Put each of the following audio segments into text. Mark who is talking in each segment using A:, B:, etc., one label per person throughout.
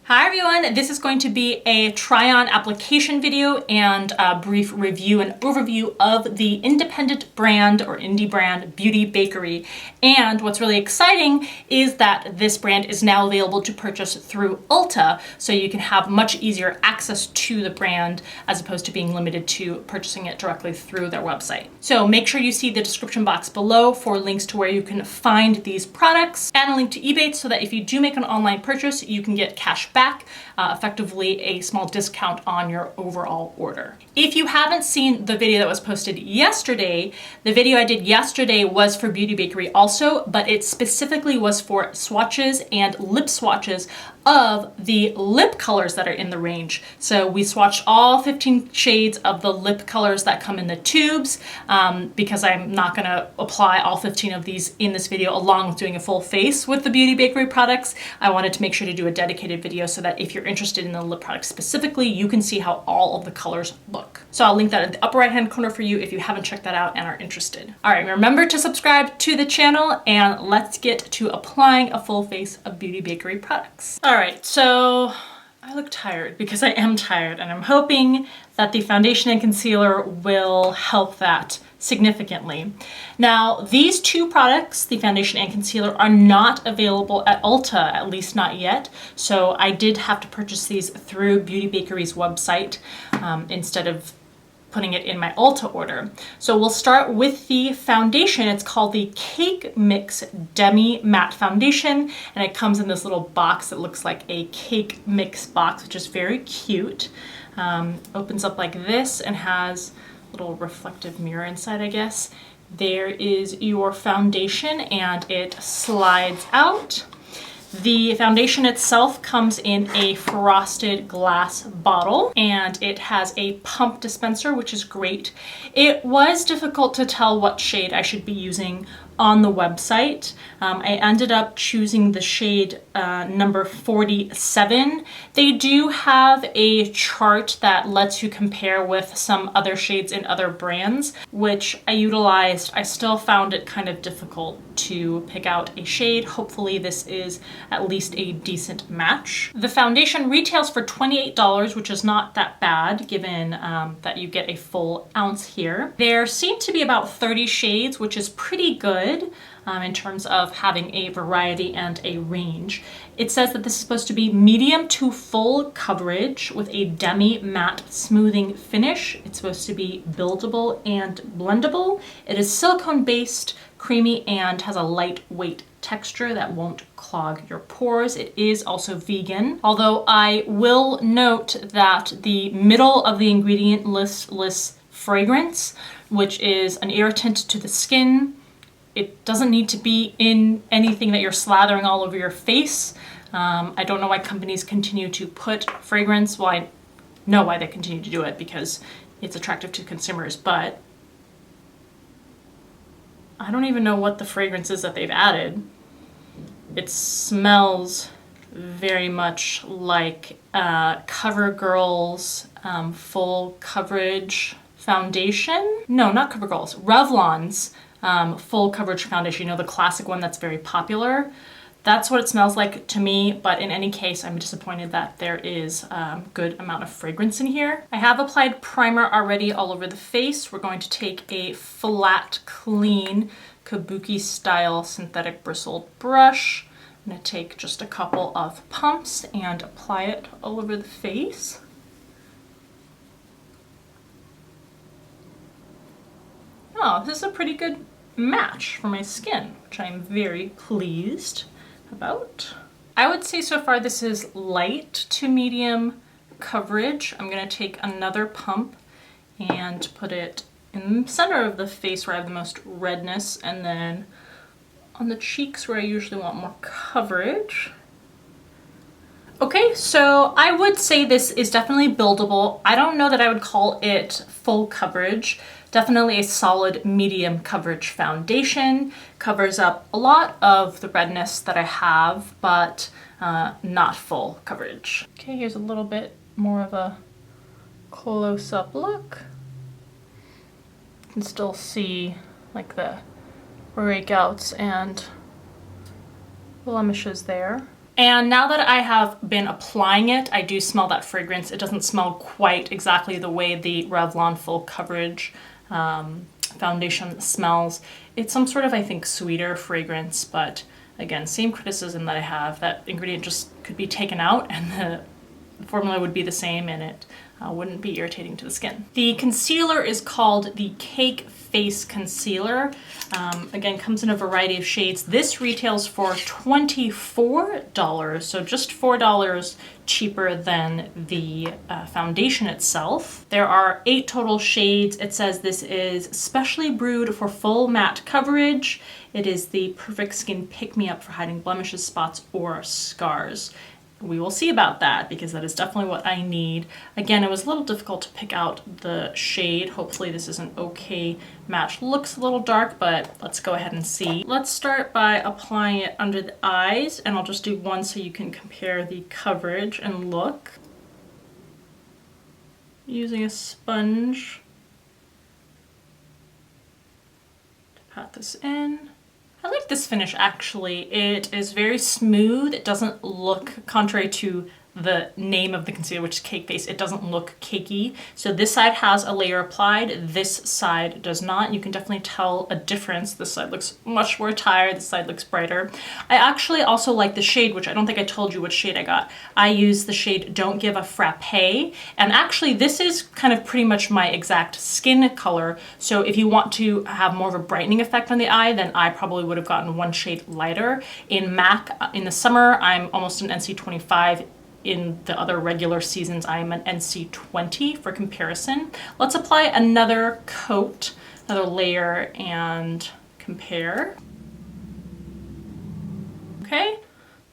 A: Hi everyone, this is going to be a try-on application video and a brief review and overview of the independent brand or indie brand Beauty Bakerie. And what's really exciting is that this brand is now available to purchase through Ulta, so you can have much easier access to the brand as opposed to being limited to purchasing it directly through their website. So make sure you see the description box below for links to where you can find these products and a link to Ebates so that if you do make an online purchase, you can get cash back, effectively a small discount on your overall order. If you haven't seen the video that was posted yesterday, the video I did yesterday was for Beauty Bakerie also, but it specifically was for swatches and lip swatches of the lip colors that are in the range. So we swatched all 15 shades of the lip colors that come in the tubes because I'm not gonna apply all 15 of these in this video along with doing a full face with the Beauty Bakerie products. I wanted to make sure to do a dedicated video so that if you're interested in the lip product specifically, you can see how all of the colors look. So I'll link that in the upper right hand corner for you if you haven't checked that out and are interested. All right, remember to subscribe to the channel and let's get to applying a full face of Beauty Bakerie products. All right, so I look tired because I am tired and I'm hoping that the foundation and concealer will help that significantly. Now, these two products, the foundation and concealer, are not available at Ulta, at least not yet. So I did have to purchase these through Beauty Bakerie's website instead of putting it in my Ulta order. So we'll start with the foundation. It's called the Cake Mix Demi Matte Foundation, and it comes in this little box that looks like a cake mix box, which is very cute. Opens up like this and has a little reflective mirror inside, I guess. There is your foundation and it slides out. The foundation itself comes in a frosted glass bottle and it has a pump dispenser, which is great. It was difficult to tell what shade I should be using on the website. I ended up choosing the shade number 47. They do have a chart that lets you compare with some other shades in other brands, which I utilized. I still found it kind of difficult to pick out a shade. Hopefully this is at least a decent match. The foundation retails for $28, which is not that bad given that you get a full ounce here. There seem to be about 30 shades, which is pretty good in terms of having a variety and a range. It says that this is supposed to be medium to full coverage with a demi matte smoothing finish. It's supposed to be buildable and blendable. It is silicone based, creamy, and has a lightweight texture that won't clog your pores. It is also vegan, although I will note that the middle of the ingredient list lists fragrance, which is an irritant to the skin. It doesn't need to be in anything that you're slathering all over your face. I don't know why companies continue to put fragrance. Well, I know why they continue to do it because it's attractive to consumers, but I don't even know what the fragrance is that they've added. It smells very much like CoverGirl's full coverage foundation. No, not CoverGirl's, Revlon's full coverage foundation, you know, the classic one that's very popular. That's what it smells like to me, but in any case, I'm disappointed that there is a good amount of fragrance in here. I have applied primer already all over the face. We're going to take a flat, clean, kabuki style synthetic bristled brush. I'm gonna take just a couple of pumps and apply it all over the face. Oh, this is a pretty good match for my skin, which I'm very pleased about. I would say so far this is light to medium coverage. I'm gonna take another pump and put it in the center of the face where I have the most redness, and then on the cheeks where I usually want more coverage. Okay, so I would say this is definitely buildable. I don't know that I would call it full coverage. Definitely a solid medium coverage foundation. Covers up a lot of the redness that I have, but not full coverage. Okay, here's a little bit more of a close-up look. You can still see like the breakouts and blemishes there. And now that I have been applying it, I do smell that fragrance. It doesn't smell quite exactly the way the Revlon Full Coverage foundation smells. It's some sort of, I think, sweeter fragrance, but again, same criticism that I have. That ingredient just could be taken out and the formula would be the same and it wouldn't be irritating to the skin. The concealer is called the Cake Face Concealer. Again, comes in a variety of shades. This retails for $24, so just $4 cheaper than the foundation itself. There are 8 total shades. It says this is specially brewed for full matte coverage. It is the perfect skin pick-me-up for hiding blemishes, spots, or scars. We will see about that because that is definitely what I need. Again, it was a little difficult to pick out the shade. Hopefully this is an okay match. Looks a little dark, but let's go ahead and see. Let's start by applying it under the eyes, and I'll just do one so you can compare the coverage and look. Using a sponge to pat this in. I like this finish actually. It is very smooth. It doesn't look, contrary to the name of the concealer, which is Cake Face, it doesn't look cakey. So this side has a layer applied, this side does not. You can definitely tell a difference. This side looks much more tired, this side looks brighter. I actually also like the shade, which I don't think I told you which shade I got. I use the shade Don't Give a Frappe, and actually this is kind of pretty much my exact skin color. So if you want to have more of a brightening effect on the eye, then I probably would have gotten one shade lighter. In MAC, in the summer, I'm almost an NC25. In the other regular seasons, I am an NC20 for comparison. Let's apply another coat, another layer, and compare. Okay,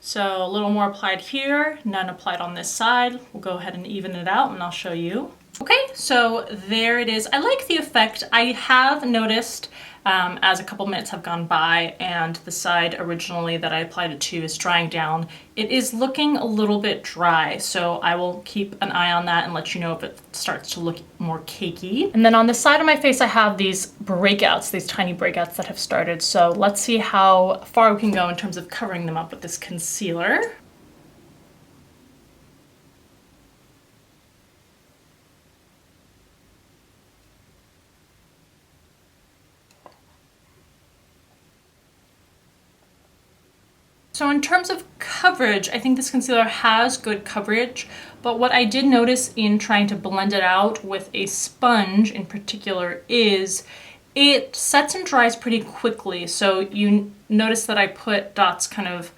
A: so a little more applied here, none applied on this side. We'll go ahead and even it out and I'll show you. Okay, so there it is. I like the effect. I have noticed as a couple minutes have gone by and the side originally that I applied it to is drying down, it is looking a little bit dry. So I will keep an eye on that and let you know if it starts to look more cakey. And then on the side of my face, I have these breakouts, these tiny breakouts that have started. So let's see how far we can go in terms of covering them up with this concealer. So in terms of coverage, I think this concealer has good coverage, but what I did notice in trying to blend it out with a sponge in particular is it sets and dries pretty quickly. So you notice that I put dots kind of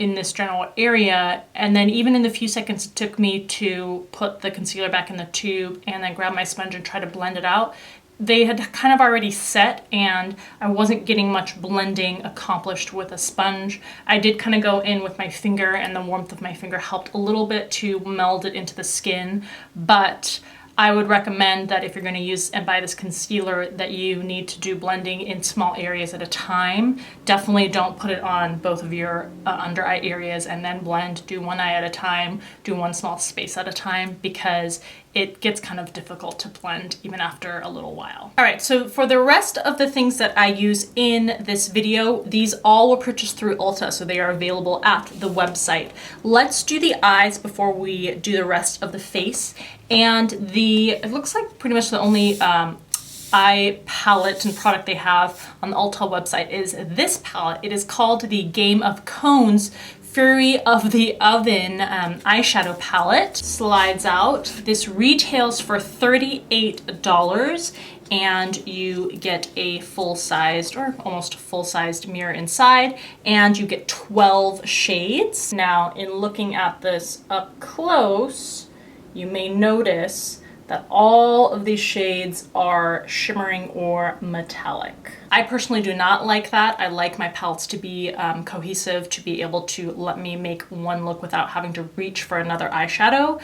A: in this general area, and then even in the few seconds it took me to put the concealer back in the tube and then grab my sponge and try to blend it out, they had kind of already set and I wasn't getting much blending accomplished with a sponge. I did kind of go in with my finger and the warmth of my finger helped a little bit to meld it into the skin, but I would recommend that if you're going to use and buy this concealer that you need to do blending in small areas at a time. Definitely don't put it on both of your under eye areas and then blend. Do one eye at a time, do one small space at a time, because it gets kind of difficult to blend even after a little while. All right, so for the rest of the things that I use in this video, these all were purchased through Ulta, so they are available at the website. Let's do the eyes before we do the rest of the face. And it looks like pretty much the only eye palette and product they have on the Ulta website is this palette. It is called the Game of Cones Fury of the Oven eyeshadow palette. Slides out. This retails for $38 and you get a full-sized or almost full-sized mirror inside, and you get 12 shades. Now, in looking at this up close, you may notice that all of these shades are shimmering or metallic. I personally do not like that. I like my palettes to be cohesive, to be able to let me make one look without having to reach for another eyeshadow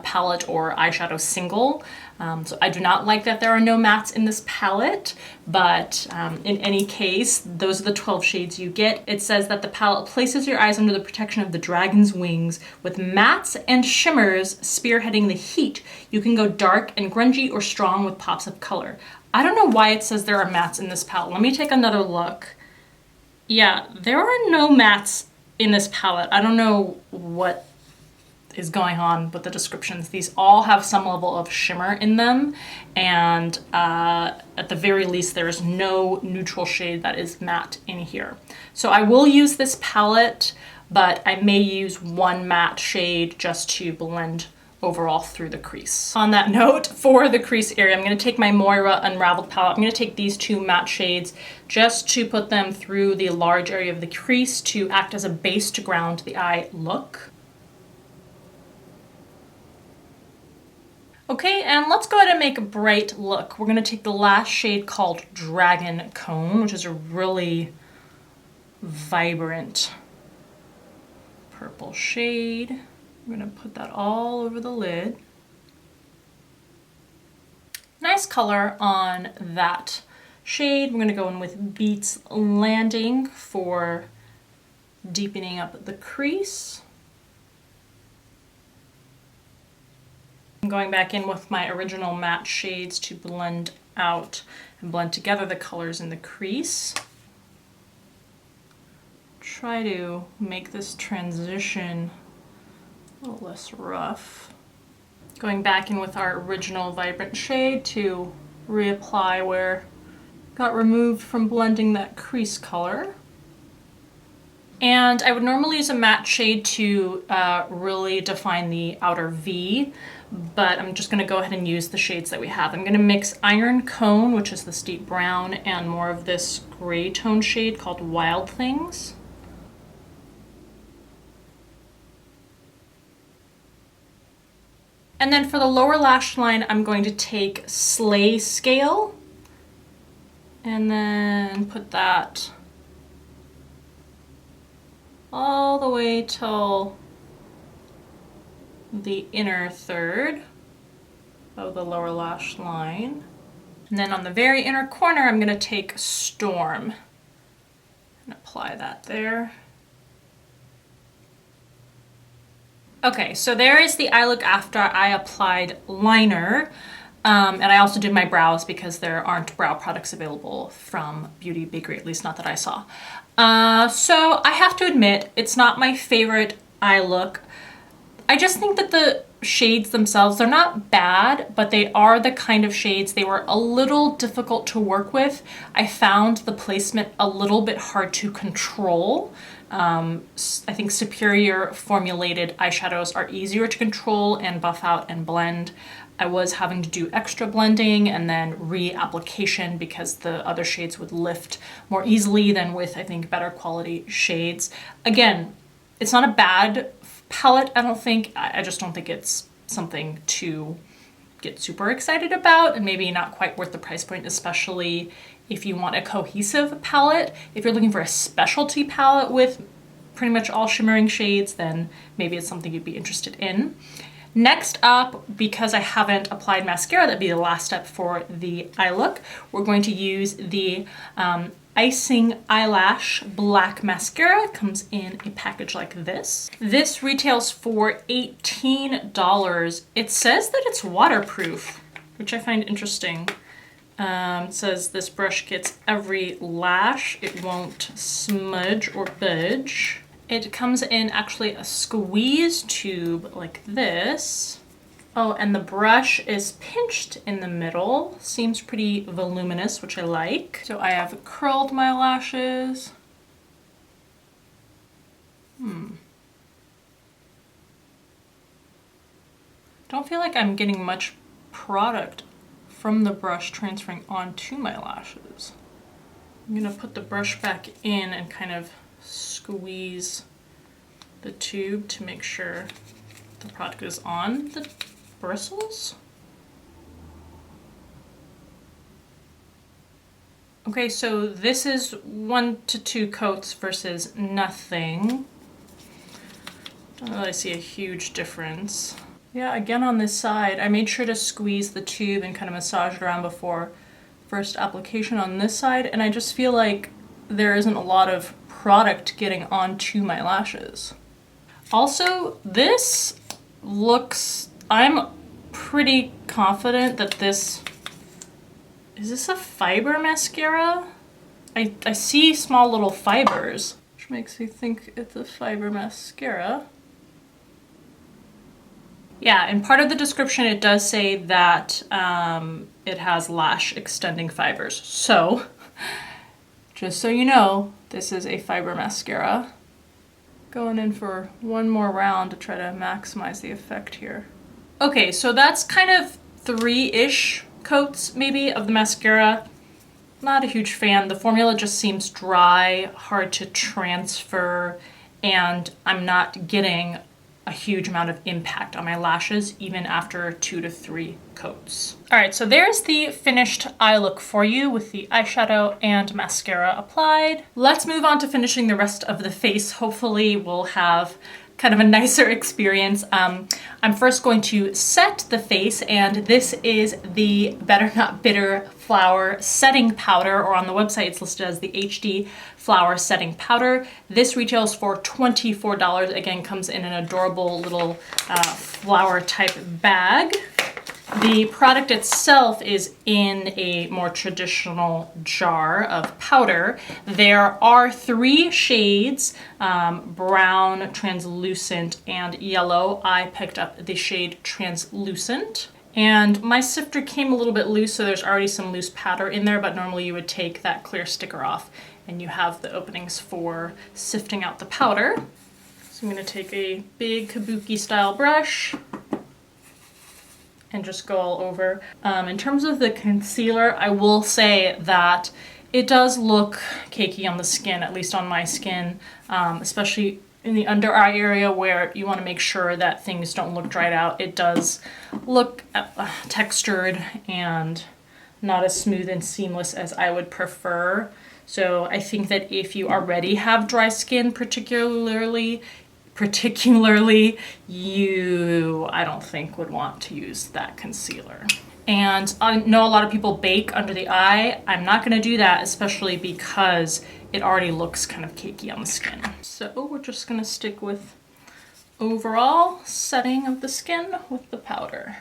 A: palette or eyeshadow single. So I do not like that there are no mattes in this palette, but in any case, those are the 12 shades you get. It says that the palette places your eyes under the protection of the dragon's wings with mattes and shimmers spearheading the heat. You can go dark and grungy or strong with pops of color. I don't know why it says there are mattes in this palette. Let me take another look. Yeah, there are no mattes in this palette. I don't know what is going on with the descriptions. These all have some level of shimmer in them, and at the very least there is no neutral shade that is matte in here. So I will use this palette, but I may use one matte shade just to blend overall through the crease. On that note, for the crease area, I'm going to take my Moira Unraveled palette. I'm going to take these two matte shades just to put them through the large area of the crease to act as a base to ground the eye look. Okay, and let's go ahead and make a bright look. We're going to take the last shade called Dragon Cone, which is a really vibrant purple shade. I'm going to put that all over the lid. Nice color on that shade. We're going to go in with Beats Landing for deepening up the crease. I'm going back in with my original matte shades to blend out and blend together the colors in the crease. Try to make this transition a little less rough. Going back in with our original vibrant shade to reapply where it got removed from blending that crease color. And I would normally use a matte shade to really define the outer V, but I'm just going to go ahead and use the shades that we have. I'm going to mix Iron Cone, which is this deep brown, and more of this gray tone shade called Wild Things. And then for the lower lash line, I'm going to take Slay Scale and then put that all the way till the inner third of the lower lash line. And then on the very inner corner, I'm going to take Storm and apply that there. Okay, so there is the eye look after I applied liner. And I also did my brows because there aren't brow products available from Beauty Bakery, at least not that I saw. So I have to admit, it's not my favorite eye look. I just think that the shades themselves, they're not bad, but they are the kind of shades, they were a little difficult to work with. I found the placement a little bit hard to control. I think superior formulated eyeshadows are easier to control and buff out and blend. I was having to do extra blending and then re-application because the other shades would lift more easily than with, I think, better quality shades. Again, it's not a bad palette, I don't think. I just don't think it's something to get super excited about, and maybe not quite worth the price point, especially if you want a cohesive palette. If you're looking for a specialty palette with pretty much all shimmering shades, then maybe it's something you'd be interested in. Next up, because I haven't applied mascara, that'd be the last step for the eye look, we're going to use the Icing Eyelash Black Mascara. It comes in a package like this. This retails for $18. It says that it's waterproof, which I find interesting. It says this brush gets every lash. It won't smudge or budge. It comes in actually a squeeze tube like this. Oh, and the brush is pinched in the middle. Seems pretty voluminous, which I like. So I have curled my lashes. Don't feel like I'm getting much product from the brush transferring onto my lashes. I'm gonna put the brush back in and kind of squeeze the tube to make sure the product is on the bristles. Okay, so this is 1 to 2 coats versus nothing. Don't really see a huge difference. Yeah, again on this side, I made sure to squeeze the tube and kind of massage it around before first application on this side, and I just feel like there isn't a lot of product getting onto my lashes. Also, this looks, I'm pretty confident that this, is this a fiber mascara? I see small little fibers. which makes me think it's a fiber mascara. Yeah, and part of the description it does say that it has lash extending fibers. So, just so you know, this is a fiber mascara. Going in for one more round to try to maximize the effect here. Okay, so that's kind of 3-ish coats maybe of the mascara. Not a huge fan. The formula just seems dry, hard to transfer, and I'm not getting a huge amount of impact on my lashes even after 2 to 3 coats. All right, so there's the finished eye look for you with the eyeshadow and mascara applied. Let's move on to finishing the rest of the face. Hopefully we'll have kind of a nicer experience. I'm first going to set the face, and this is the Better Not Bitter Flower Setting Powder, or on the website it's listed as the HD Flower Setting Powder. This retails for $24. Again, comes in an adorable little flower type bag. The product itself is in a more traditional jar of powder. There are 3 shades, brown, translucent, and yellow. I picked up the shade translucent. And my sifter came a little bit loose, so there's already some loose powder in there, but normally you would take that clear sticker off and you have the openings for sifting out the powder. So I'm gonna take a big kabuki style brush and just go all over. In terms of the concealer, I will say that it does look cakey on the skin, at least on my skin, especially in the under eye area where you want to make sure that things don't look dried out. It does look textured and not as smooth and seamless as I would prefer. So I think that if you already have dry skin, particularly, you, I don't think, would want to use that concealer. And I know a lot of people bake under the eye. I'm not gonna do that, especially because it already looks kind of cakey on the skin. So we're just gonna stick with overall setting of the skin with the powder.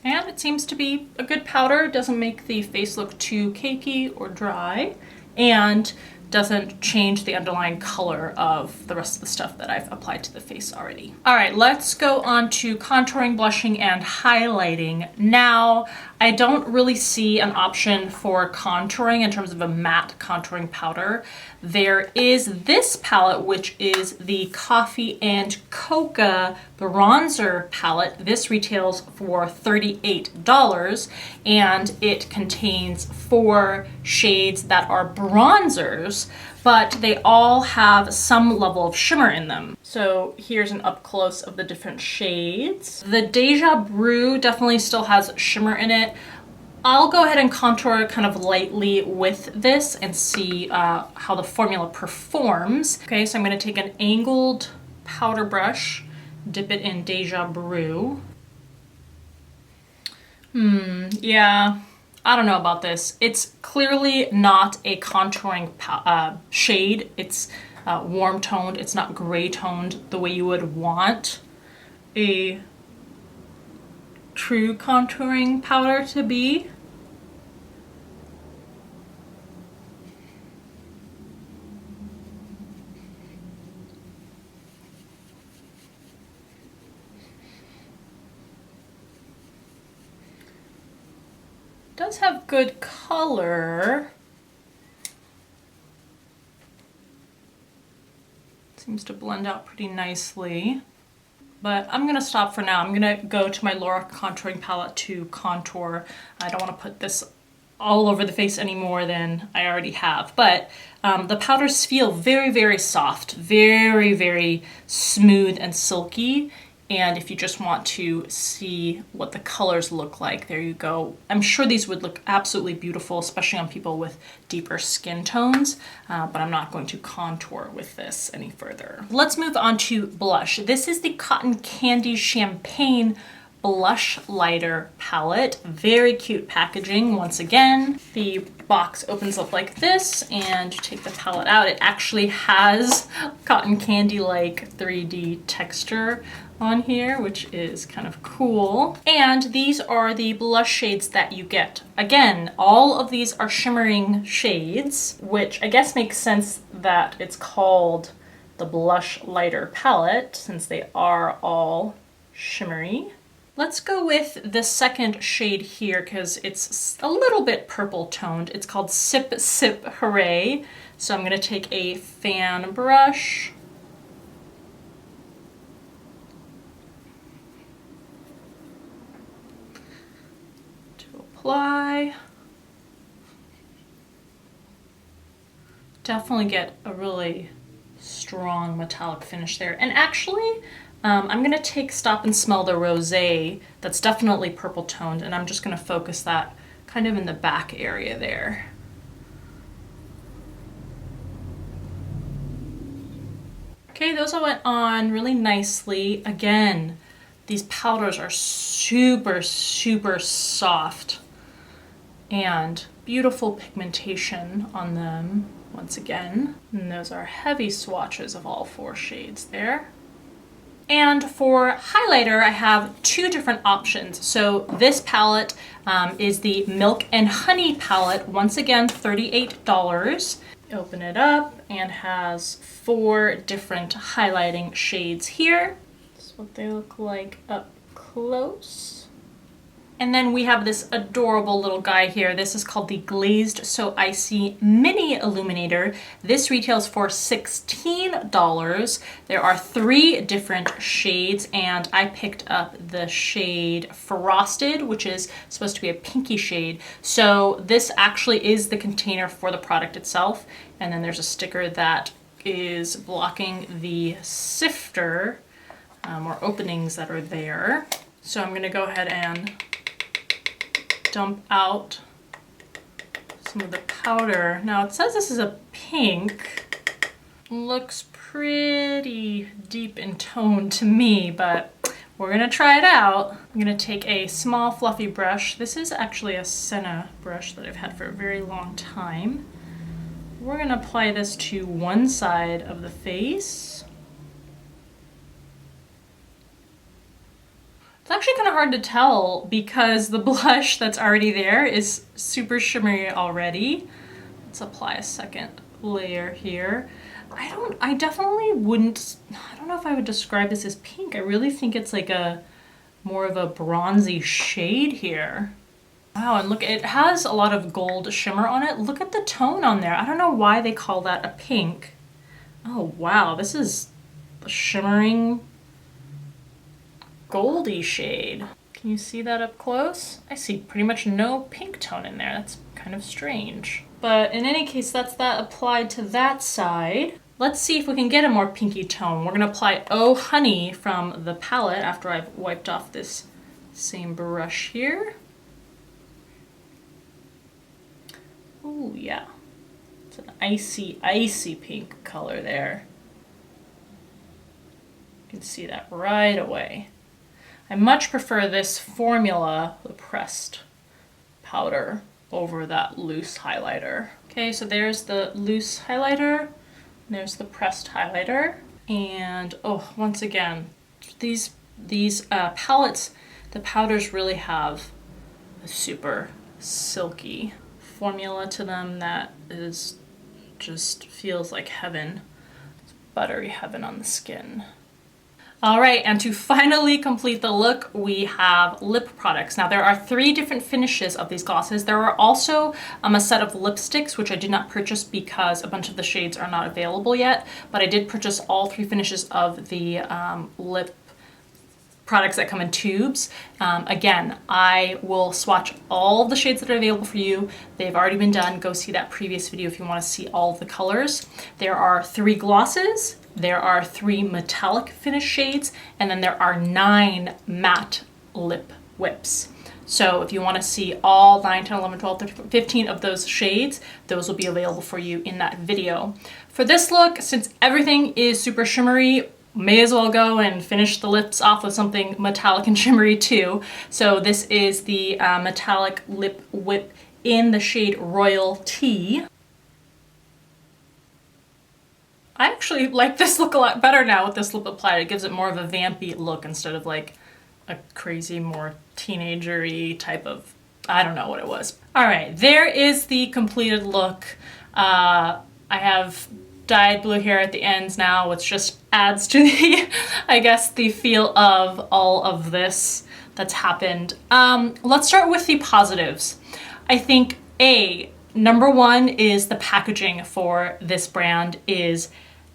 A: And it seems to be a good powder. It doesn't make the face look too cakey or dry, and doesn't change the underlying color of the rest of the stuff that I've applied to the face already. All right, let's go on to contouring, blushing, and highlighting. Now, I don't really see an option for contouring in terms of a matte contouring powder. There is this palette, which is the Coffee and Coca bronzer palette. This retails for $38, and it contains 4 shades that are bronzers, but they all have some level of shimmer in them. So here's an up close of the different shades. The Deja Brew definitely still has shimmer in it. I'll go ahead and contour kind of lightly with this and see how the formula performs. Okay, so I'm gonna take an angled powder brush, dip it in Deja Brew. Yeah, I don't know about this. It's clearly not a contouring shade. It's warm toned. It's not gray toned the way you would want a true contouring powder to be. Does have good color. Seems to blend out pretty nicely. But I'm gonna stop for now. I'm gonna go to my Allura contouring palette to contour. I don't wanna put this all over the face any more than I already have. But the powders feel very, very soft, very, very smooth and silky. And if you just want to see what the colors look like, there you go. I'm sure these would look absolutely beautiful, especially on people with deeper skin tones, but I'm not going to contour with this any further. Let's move on to blush. This is the Cotton Candy Champagne Blush Lighter palette. Very cute packaging once again. The box opens up like this, and you take the palette out. It actually has cotton candy-like 3D texture on here, which is kind of cool. And these are the blush shades that you get. Again, all of these are shimmering shades, which I guess makes sense that it's called the blush lighter palette since they are all shimmery. Let's go with the second shade here because it's a little bit purple toned. It's called Sip Sip Hooray. So I'm gonna take a fan brush. To apply. Definitely get a really strong metallic finish there. And actually, I'm gonna take Stop and Smell the Rosé. That's definitely purple toned, and I'm just gonna focus that kind of in the back area there. Okay, those all went on really nicely. Again, these powders are super, super soft and beautiful pigmentation on them once again. And those are heavy swatches of all 4 shades there. And for highlighter, I have 2 different options. So this palette is the Milk and Honey palette. Once again, $38. Open it up and has 4 different highlighting shades here. This is what they look like up close. And then we have this adorable little guy here. This is called the Glazed So Icy Mini Illuminator. This retails for $16. There are 3 different shades, and I picked up the shade Frosted, which is supposed to be a pinky shade. So this actually is the container for the product itself. And then there's a sticker that is blocking the sifter or openings that are there. So I'm gonna go ahead and dump out some of the powder. Now it says this is a pink. Looks pretty deep in tone to me, but we're gonna try it out. I'm gonna take a small fluffy brush. This is actually a Senna brush that I've had for a very long time. We're gonna apply this to one side of the face. It's actually kind of hard to tell because the blush that's already there is super shimmery already. Let's apply a second layer here. I definitely wouldn't, I don't know if I would describe this as pink. I really think it's like a more of a bronzy shade here. Wow, and look, it has a lot of gold shimmer on it. Look at the tone on there. I don't know why they call that a pink. Oh wow, this is a shimmering goldy shade. Can you see that up close? I see pretty much no pink tone in there. That's kind of strange. But in any case, that's that applied to that side. Let's see if we can get a more pinky tone. We're gonna apply Oh Honey from the palette after I've wiped off this same brush here. Oh yeah, it's an icy, icy pink color there. You can see that right away. I much prefer this formula, the pressed powder, over that loose highlighter. Okay, so there's the loose highlighter, there's the pressed highlighter, and oh, once again, these palettes, the powders really have a super silky formula to them that is just feels like heaven. It's buttery heaven on the skin. All right, and to finally complete the look, we have lip products. Now there are 3 different finishes of these glosses. There are also a set of lipsticks, which I did not purchase because a bunch of the shades are not available yet, but I did purchase all 3 finishes of the lip products that come in tubes. Again, I will swatch all the shades that are available for you. They've already been done. Go see that previous video if you want to see all of the colors. There are 3 glosses, there are 3 metallic finish shades, and then there are 9 matte lip whips. So if you want to see all 9, 10, 11, 12, 13, 15 of those shades, those will be available for you in that video. For this look, since everything is super shimmery, may as well go and finish the lips off with something metallic and shimmery too. So this is the metallic lip whip in the shade Royal Tea. I actually like this look a lot better now with this lip applied. It gives it more of a vampy look instead of like a crazy, more teenager-y type of, I don't know what it was. All right, there is the completed look. I have dyed blue here at the ends now, which just adds to the, I guess, the feel of all of this that's happened. Let's start with the positives. I think number one is the packaging for this brand is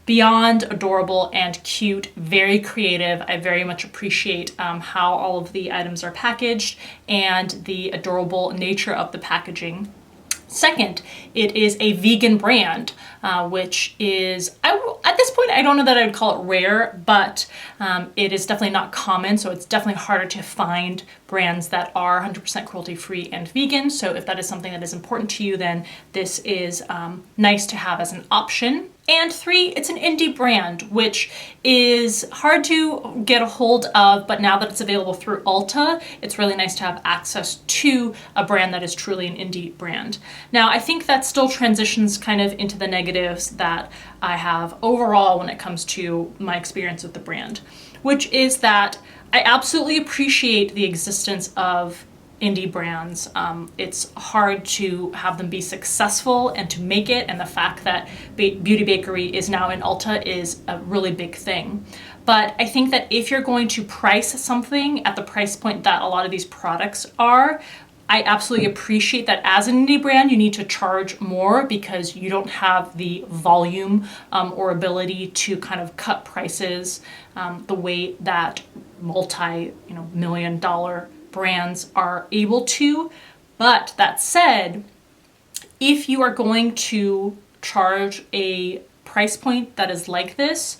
A: beyond adorable and cute, very creative. I very much appreciate how all of the items are packaged and the adorable nature of the packaging. Second, it is a vegan brand, which is, at this point, I don't know that I would call it rare, but it is definitely not common. So it's definitely harder to find brands that are 100% cruelty-free and vegan. So if that is something that is important to you, then this is nice to have as an option. And 3, it's an indie brand, which is hard to get a hold of, but now that it's available through Ulta, it's really nice to have access to a brand that is truly an indie brand. Now, I think that still transitions kind of into the negatives that I have overall when it comes to my experience with the brand, which is that I absolutely appreciate the existence of indie brands. It's hard to have them be successful and to make it, and the fact that Beauty Bakerie is now in Ulta is a really big thing. But I think that if you're going to price something at the price point that a lot of these products are, I absolutely appreciate that as an indie brand, you need to charge more because you don't have the volume or ability to kind of cut prices the way that multi-million-dollar brands are able to. But that said, if you are going to charge a price point that is like this,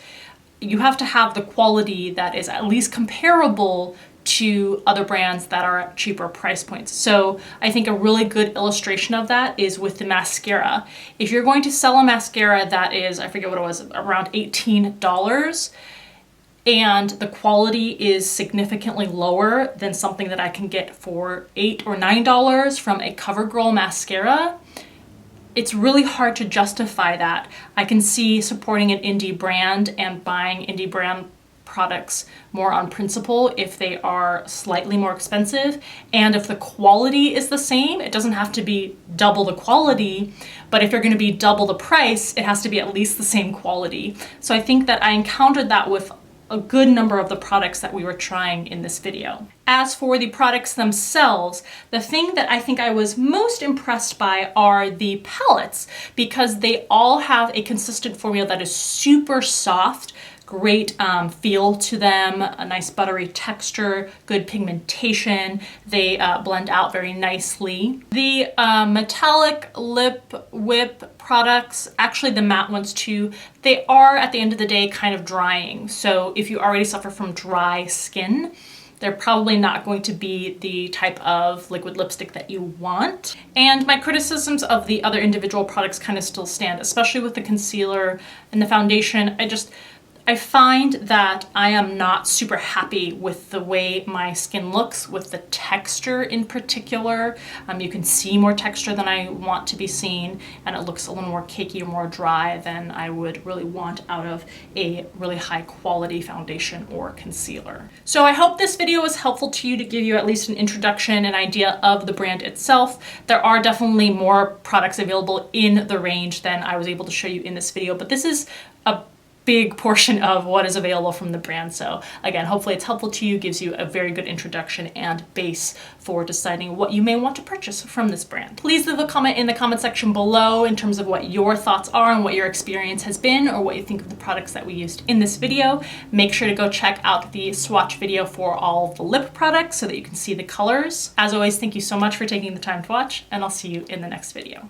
A: you have to have the quality that is at least comparable to other brands that are at cheaper price points. So I think a really good illustration of that is with the mascara. If you're going to sell a mascara that is, I forget what it was, around $18, and the quality is significantly lower than something that I can get for $8 or $9 from a CoverGirl mascara, it's really hard to justify that. I can see supporting an indie brand and buying indie brand products more on principle if they are slightly more expensive, and if the quality is the same. It doesn't have to be double the quality, but if you're going to be double the price, it has to be at least the same quality. So I think that I encountered that with a good number of the products that we were trying in this video. As for the products themselves, the thing that I think I was most impressed by are the palettes, because they all have a consistent formula that is super soft, great feel to them, a nice buttery texture, good pigmentation. They blend out very nicely. The metallic lip whip products, actually the matte ones too, they are at the end of the day kind of drying. So if you already suffer from dry skin, they're probably not going to be the type of liquid lipstick that you want. And my criticisms of the other individual products kind of still stand, especially with the concealer and the foundation. I find that I am not super happy with the way my skin looks, with the texture in particular. You can see more texture than I want to be seen, and it looks a little more cakey or more dry than I would really want out of a really high quality foundation or concealer. So I hope this video was helpful to you to give you at least an introduction, an idea of the brand itself. There are definitely more products available in the range than I was able to show you in this video, but this is a big portion of what is available from the brand. So again, hopefully it's helpful to you, gives you a very good introduction and base for deciding what you may want to purchase from this brand. Please leave a comment in the comment section below in terms of what your thoughts are and what your experience has been, or what you think of the products that we used in this video. Make sure to go check out the swatch video for all of the lip products so that you can see the colors. As always, thank you so much for taking the time to watch, and I'll see you in the next video.